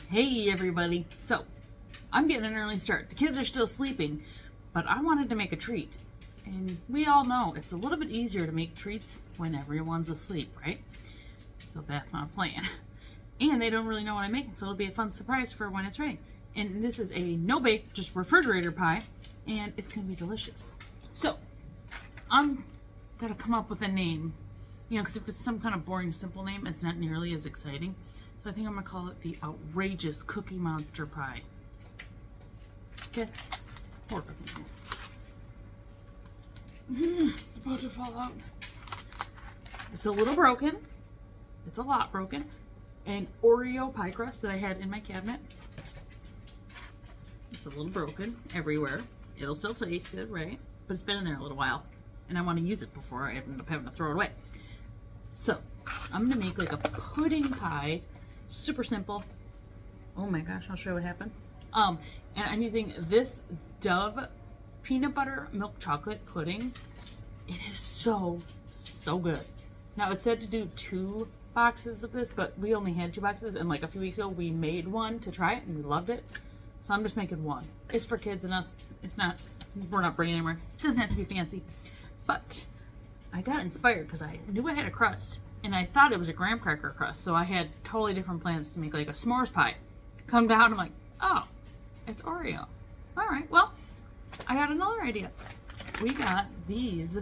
Hey everybody. So, I'm getting an early start. The kids are still sleeping, but I wanted to make a treat. And we all know it's a little bit easier to make treats when everyone's asleep, right? So that's my plan. And they don't really know what I'm making, so it'll be a fun surprise for when it's ready. And this is a no-bake, just refrigerator pie, and it's gonna be delicious. So, I'm gonna come up with a name. You know, because if it's some kind of boring, simple name, it's not nearly as exciting. So I think I'm gonna call it the Outrageous Cookie Monster Pie. Okay, pour it in here. It's about to fall out. It's a little broken. It's a lot broken. An Oreo pie crust that I had in my cabinet. It's a little broken everywhere. It'll still taste good, right? But it's been in there a little while, and I want to use it before I end up having to throw it away. So I'm gonna make like a pudding pie. Super simple. Oh my gosh, I'll show you what happened. And I'm using this Dove peanut butter milk chocolate pudding. It is so good. Now it said to do 2 boxes of this, but we only had 2 boxes, and like a few weeks ago we made one to try it and we loved it. So I'm just making one. It's for kids and us. It's not, we're not bringing it anywhere. It doesn't have to be fancy. But I got inspired because I knew I had a crust. And I thought it was a graham cracker crust, so I had totally different plans to make like a s'mores pie. Come down, I'm like, oh, it's Oreo. All right, well, I got another idea. We got these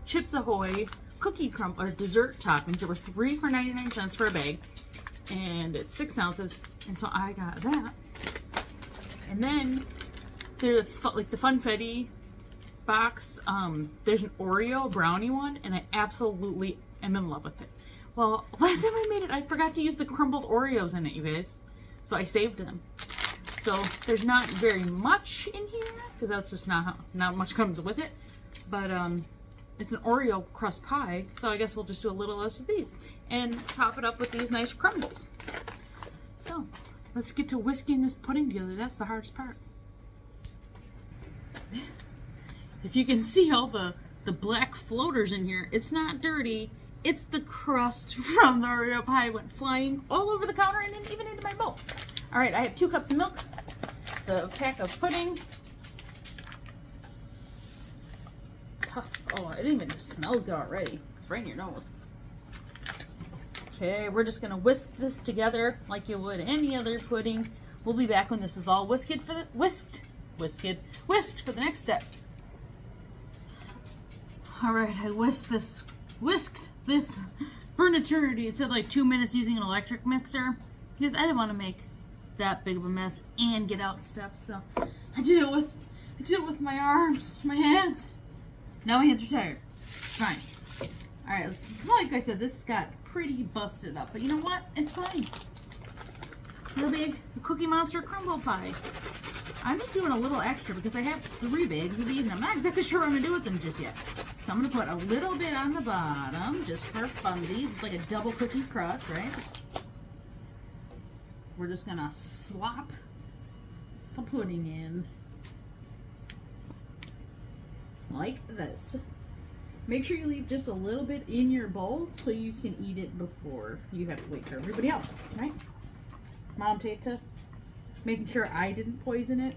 Chips Ahoy cookie crumble or dessert toppings. There were 3 for 99 cents for a bag, and it's 6 ounces. And so I got that. And then there's like the Funfetti box. There's an Oreo brownie one, and I absolutely am in love with it. Well, last time I made it, I forgot to use the crumbled Oreos in it, you guys. So I saved them. So there's not very much in here, because that's just not much comes with it. But it's an Oreo crust pie, so I guess we'll just do a little less of these. And top it up with these nice crumbles. So, let's get to whisking this pudding together. That's the hardest part. If you can see all the black floaters in here, it's not dirty. It's the crust from the Oreo pie went flying all over the counter and even into my bowl. All right, I have 2 cups of milk, the pack of pudding. Puff. Oh, it even smells good already. It's right in your nose. Okay, we're just gonna whisk this together like you would any other pudding. We'll be back when this is all whisked for the next step. All right, I whisked this for an eternity. It said like 2 minutes using an electric mixer because I didn't want to make that big of a mess and get out stuff. So I did it with my arms, my hands. Now my hands are tired. Fine. All right, like I said, this got pretty busted up, but you know what? It's fine. Little big Cookie Monster crumble pie. I'm just doing a little extra because I have 3 bags of these and I'm not exactly sure what I'm gonna do with them just yet. So I'm gonna put a little bit on the bottom just for funsies. It's like a double cookie crust, right? We're just gonna slop the pudding in like this. Make sure you leave just a little bit in your bowl so you can eat it before you have to wait for everybody else, right? Mom taste test. Making sure I didn't poison it.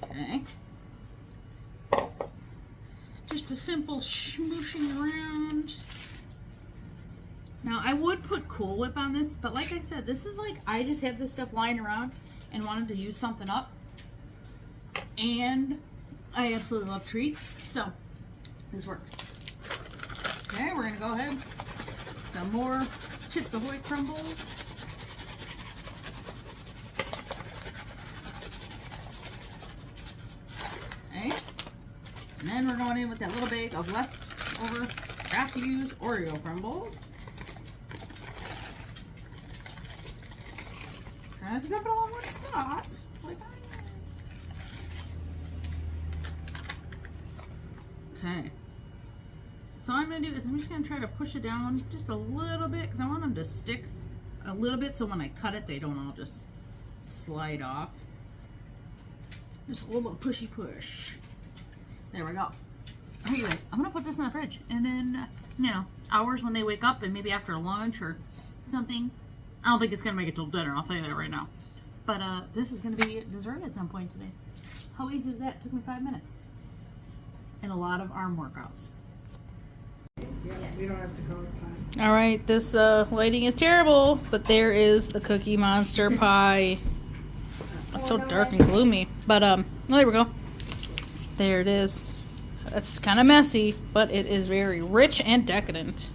Okay. Just a simple smooshing around. Now I would put Cool Whip on this, but like I said, this is like, I just had this stuff lying around and wanted to use something up. And I absolutely love treats, so this worked. Okay, we're gonna go ahead. Some more Chips Ahoy crumbles. Okay. And then we're going in with that little bag of leftover, got to use Oreo crumbles. Try not to dump it all in one spot. Like okay. So what I'm going to do is I'm just going to try to push it down just a little bit because I want them to stick a little bit so when I cut it they don't all just slide off. Just a little pushy push. There we go. Alright guys, I'm going to put this in the fridge and then you know, hours when they wake up and maybe after lunch or something. I don't think it's going to make it till dinner, I'll tell you that right now. But this is going to be dessert at some point today. How easy is that? It took me 5 minutes. And a lot of arm workouts. Yeah, we don't have to go to pie. All right, this lighting is terrible, but there is the Cookie Monster pie. It's so dark and gloomy. But, oh, there we go. There it is. It's kind of messy, but it is very rich and decadent.